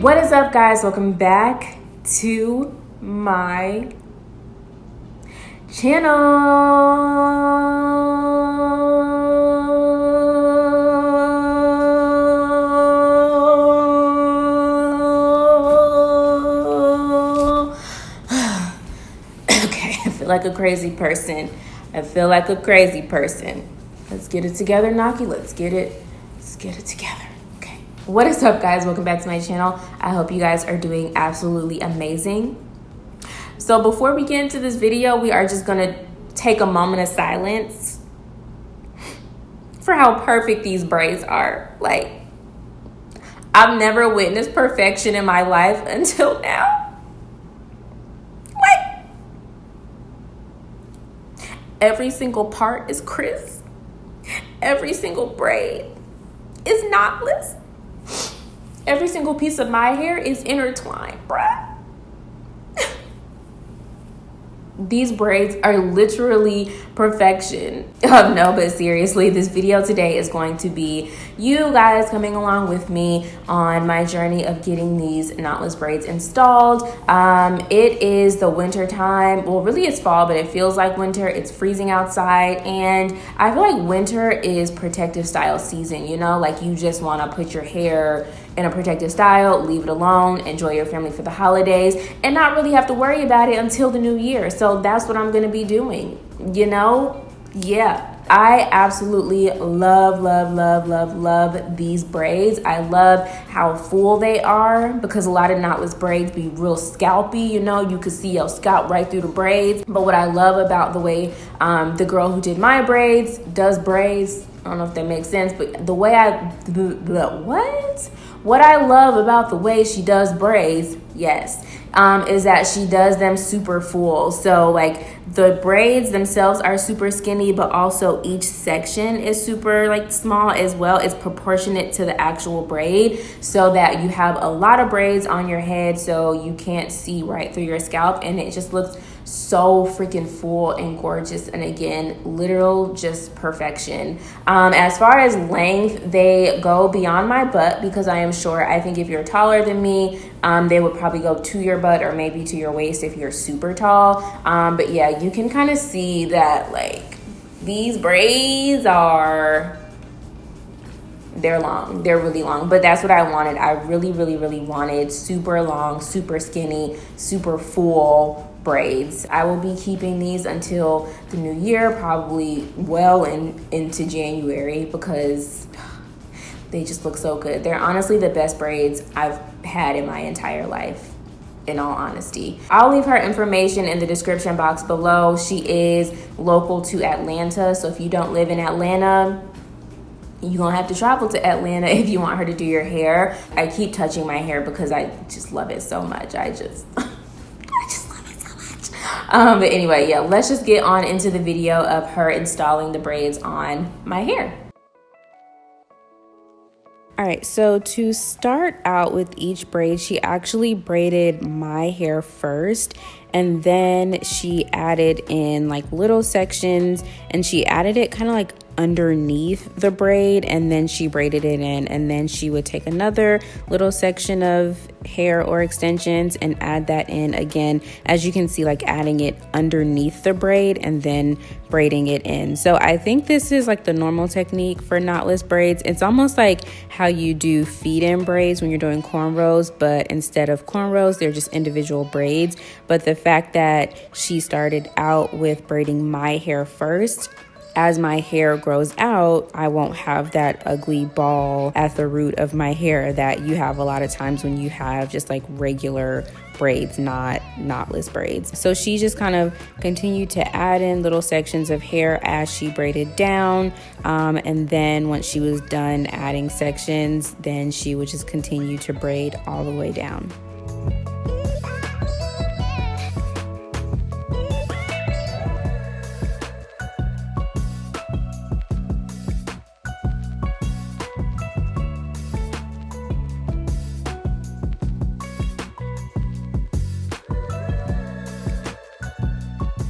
What is up, guys? Welcome back to my channel. Okay, I feel like a crazy person. Let's get it together, Naakie. Let's get it together. Okay. What is up, guys? Welcome back to my channel. I hope you guys are doing absolutely amazing. So before we get into this video, we are just gonna take a moment of silence for how perfect these braids are. Like, I've never witnessed perfection in my life until now. Like, every single part is crisp. Every single braid is knotless. Every single piece of my hair is intertwined, bruh. These braids are literally perfection. No, but seriously, this video today is going to be you guys coming along with me on my journey of getting these knotless braids installed. It is the winter time. Well, really it's fall, but it feels like winter. It's freezing outside, and I feel like winter is protective style season, you know? Like, you just want to put your hair in a protective style, leave it alone, enjoy your family for the holidays, and not really have to worry about it until the new year. So that's what I'm gonna be doing, you know? Yeah. I absolutely love these braids. I love how full they are, because a lot of knotless braids be real scalpy, you know? You could see your scalp right through the braids. But what I love about the way the girl who did my braids does braids, I don't know if that makes sense, but the way what I love about the way she does braids, yes, is that she does them super full. So like, the braids themselves are super skinny, but also each section is super like small as well. It's proportionate to the actual braid, so that you have a lot of braids on your head so you can't see right through your scalp, and it just looks so freaking full and gorgeous. And again, literal just perfection. As far as length, they go beyond my butt, because I think if you're taller than me, they would probably go to your butt or maybe to your waist if you're super tall. But yeah, you can kind of see that like these braids they're long, they're really long, but that's what I wanted. I really wanted super long, super skinny, super full braids. I will be keeping these until the new year, probably well into January, because they just look so good. They're honestly the best braids I've had in my entire life, in all honesty. I'll leave her information in the description box below. She is local to Atlanta, so if you don't live in Atlanta, you're gonna have to travel to Atlanta if you want her to do your hair. I keep touching my hair because I just love it so much. I just love it so much. But anyway, yeah, let's just get on into the video of her installing the braids on my hair. All right, so to start out with each braid, she actually braided my hair first, and then she added in like little sections, and she added it kind of like underneath the braid, and then she braided it in, and then she would take another little section of hair or extensions and add that in again, as you can see, like adding it underneath the braid and then braiding it in. So I think this is like the normal technique for knotless braids. It's almost like how you do feed-in braids when you're doing cornrows, but instead of cornrows, they're just individual braids. But the fact that she started out with braiding my hair first, as my hair grows out, I won't have that ugly ball at the root of my hair that you have a lot of times when you have just like regular braids, not knotless braids. So she just kind of continued to add in little sections of hair as she braided down. And then once she was done adding sections, then she would just continue to braid all the way down.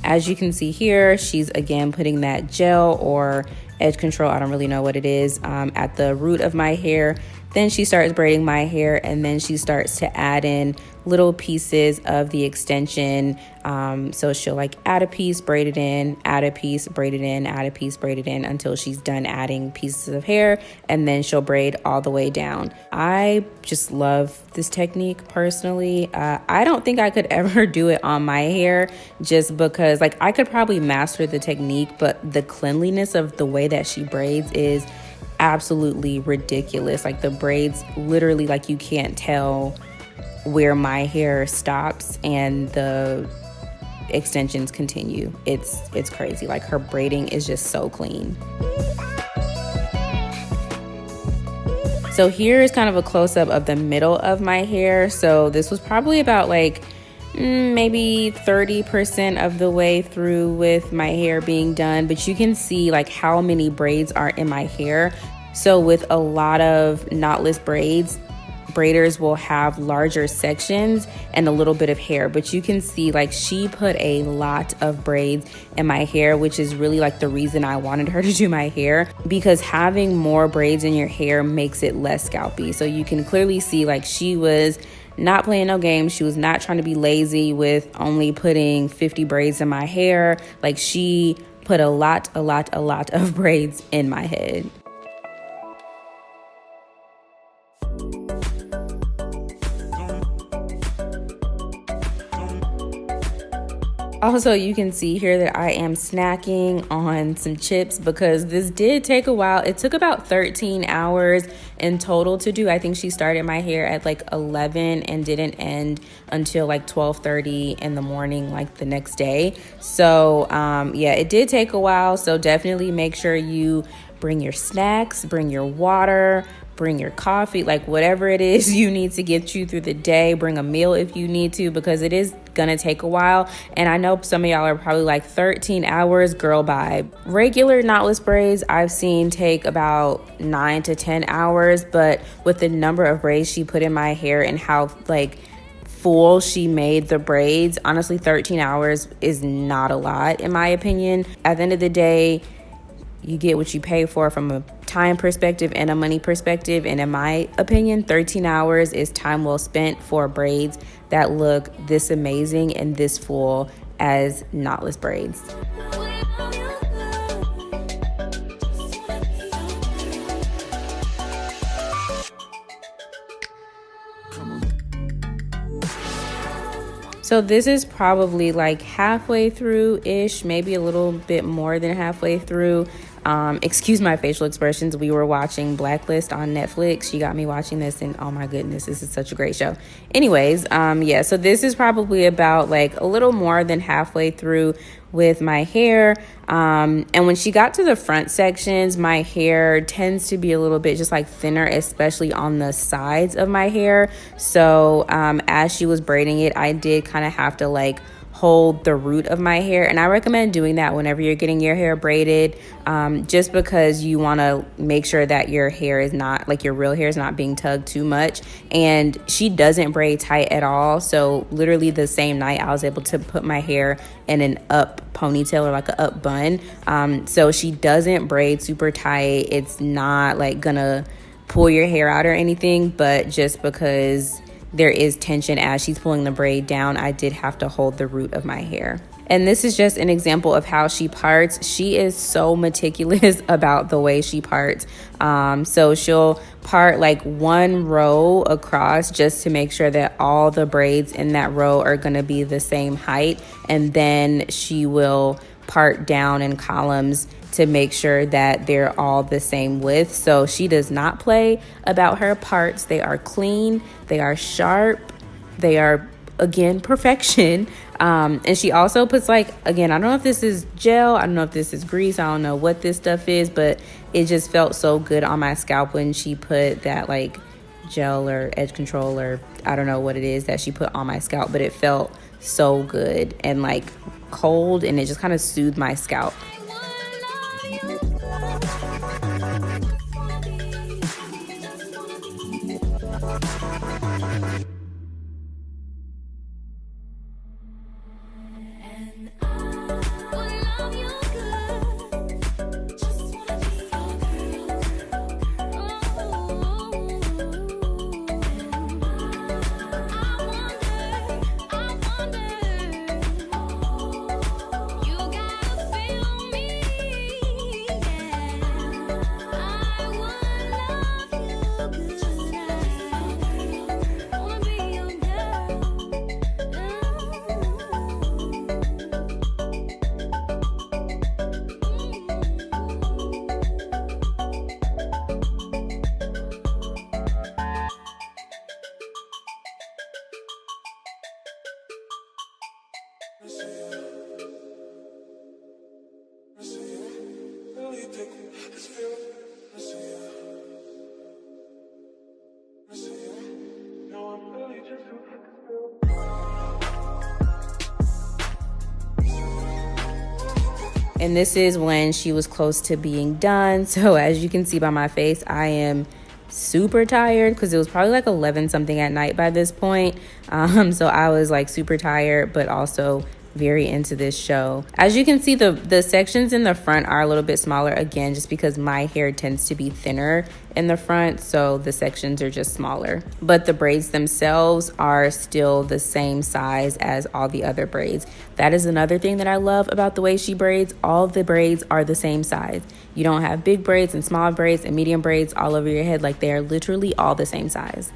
As you can see here, she's again putting that gel or edge control, I don't really know what it is, at the root of my hair. Then she starts braiding my hair, and then she starts to add in little pieces of the extension. So she'll like add a piece, braid it in, add a piece, braid it in, add a piece, braid it in until she's done adding pieces of hair, and then she'll braid all the way down. I just love this technique personally. I don't think I could ever do it on my hair just because like I could probably master the technique, but the cleanliness of the way that she braids is absolutely ridiculous. Like the braids literally, like you can't tell where my hair stops and the extensions continue. It's crazy. Like her braiding is just so clean. So here is kind of a close-up of the middle of my hair. So this was probably about like maybe 30% of the way through with my hair being done, but you can see like how many braids are in my hair. So with a lot of knotless braids, braiders will have larger sections and a little bit of hair, but you can see like she put a lot of braids in my hair, which is really like the reason I wanted her to do my hair, because having more braids in your hair makes it less scalpy. So you can clearly see like she was not playing no games. She was not trying to be lazy with only putting 50 braids in my hair. Like she put a lot of braids in my head. Also, you can see here that I am snacking on some chips because this did take a while. It took about 13 hours in total to do. I think she started my hair at like 11 and didn't end until like 12:30 in the morning, like the next day. So yeah, it did take a while. So definitely make sure you bring your snacks, bring your water, bring your coffee, like whatever it is you need to get you through the day. Bring a meal if you need to, because it is gonna take a while. And I know some of y'all are probably like 13 hours, girl, bye. Regular knotless braids I've seen take about 9 to 10 hours, but with the number of braids she put in my hair and how like full she made the braids, honestly 13 hours is not a lot in my opinion. At the end of the day, you get what you pay for from a time perspective and a money perspective. And in my opinion, 13 hours is time well spent for braids that look this amazing and this full as knotless braids. So this is probably like halfway through-ish, maybe a little bit more than halfway through. Excuse my facial expressions. We were watching Blacklist on Netflix. She got me watching this and oh my goodness, this is such a great show. Anyways, yeah, so this is probably about like a little more than halfway through with my hair. And when she got to the front sections, my hair tends to be a little bit just like thinner, especially on the sides of my hair. So as she was braiding it, I did kind of have to like hold the root of my hair, and I recommend doing that whenever you're getting your hair braided, just because you want to make sure that your hair is not like your real hair is not being tugged too much. And she doesn't braid tight at all, so literally the same night I was able to put my hair in an up ponytail or like an up bun. So she doesn't braid super tight. It's not like gonna pull your hair out or anything, but just because there is tension as she's pulling the braid down, I did have to hold the root of my hair. And this is just an example of how she parts. She is so meticulous about the way she parts. So she'll part like one row across just to make sure that all the braids in that row are going to be the same height. And then she will part down in columns to make sure that they're all the same width. So she does not play about her parts. They are clean, they are sharp, they are, again, perfection. And she also puts like, again, I don't know if this is gel, I don't know if this is grease, I don't know what this stuff is, but it just felt so good on my scalp when she put that like gel or edge control, or I don't know what it is that she put on my scalp, but it felt so good and like cold, and it just kind of soothed my scalp. And this is when she was close to being done. So as you can see by my face, I am super tired because it was probably like 11 something at night by this point. So I was like super tired, but also very into this show. As you can see, the sections in the front are a little bit smaller, again, just because my hair tends to be thinner in the front, so the sections are just smaller. But the braids themselves are still the same size as all the other braids. That is another thing that I love about the way she braids. All the braids are the same size. You don't have big braids and small braids and medium braids all over your head. Like, they are literally all the same size.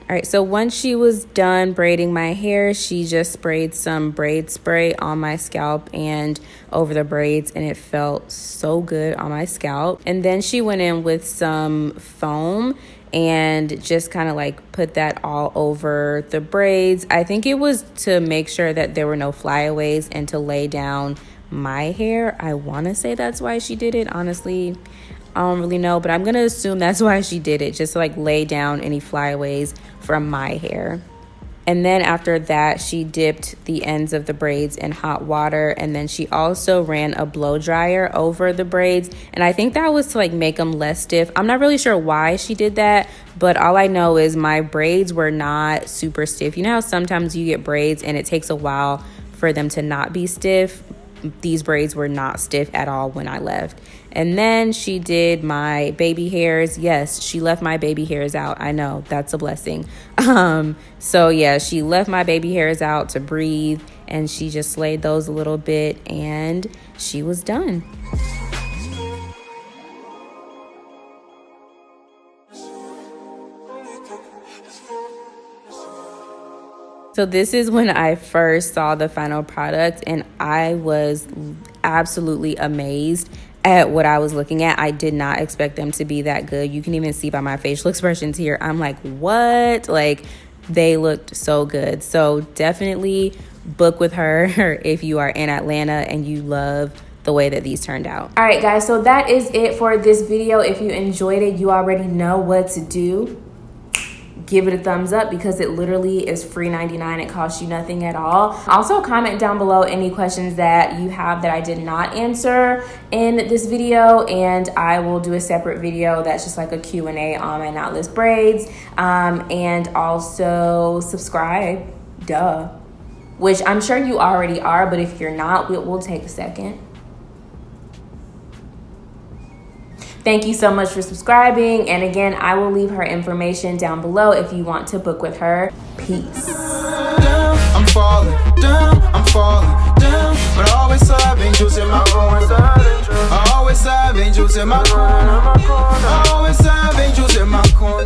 All right, so once she was done braiding my hair, she just sprayed some braid spray on my scalp and over the braids, and it felt so good on my scalp. And then she went in with some foam and just kind of like put that all over the braids. I think it was to make sure that there were no flyaways and to lay down my hair. I want to say that's why she did it. Honestly, I don't really know, but I'm going to assume that's why she did it, just to like lay down any flyaways from my hair. And then after that, she dipped the ends of the braids in hot water, and then she also ran a blow dryer over the braids, and I think that was to like make them less stiff. I'm not really sure why she did that, but all I know is my braids were not super stiff. You know how sometimes you get braids and it takes a while for them to not be stiff? These braids were not stiff at all when I left. And then she did my baby hairs. Yes, she left my baby hairs out. I know, that's a blessing. So yeah, she left my baby hairs out to breathe, and she just slayed those a little bit, and she was done. So this is when I first saw the final product, and I was absolutely amazed at what I was looking at. I did not expect them to be that good. You can even see by my facial expressions here. I'm like, what? Like, they looked so good. So definitely book with her if you are in Atlanta and you love the way that these turned out. All right, guys, so that is it for this video. If you enjoyed it, you already know what to do. Give it a thumbs up because it literally is free 99. It costs you nothing at all. Also, comment down below any questions that you have that I did not answer in this video, and I will do a separate video that's just like a Q&A on my knotless braids. And also subscribe, duh, which I'm sure you already are, but if you're not, we'll take a second. Thank you so much for subscribing. And again, I will leave her information down below if you want to book with her. Peace. Down, I'm falling down, but I always have angels in my corner. I always have angels in my corner.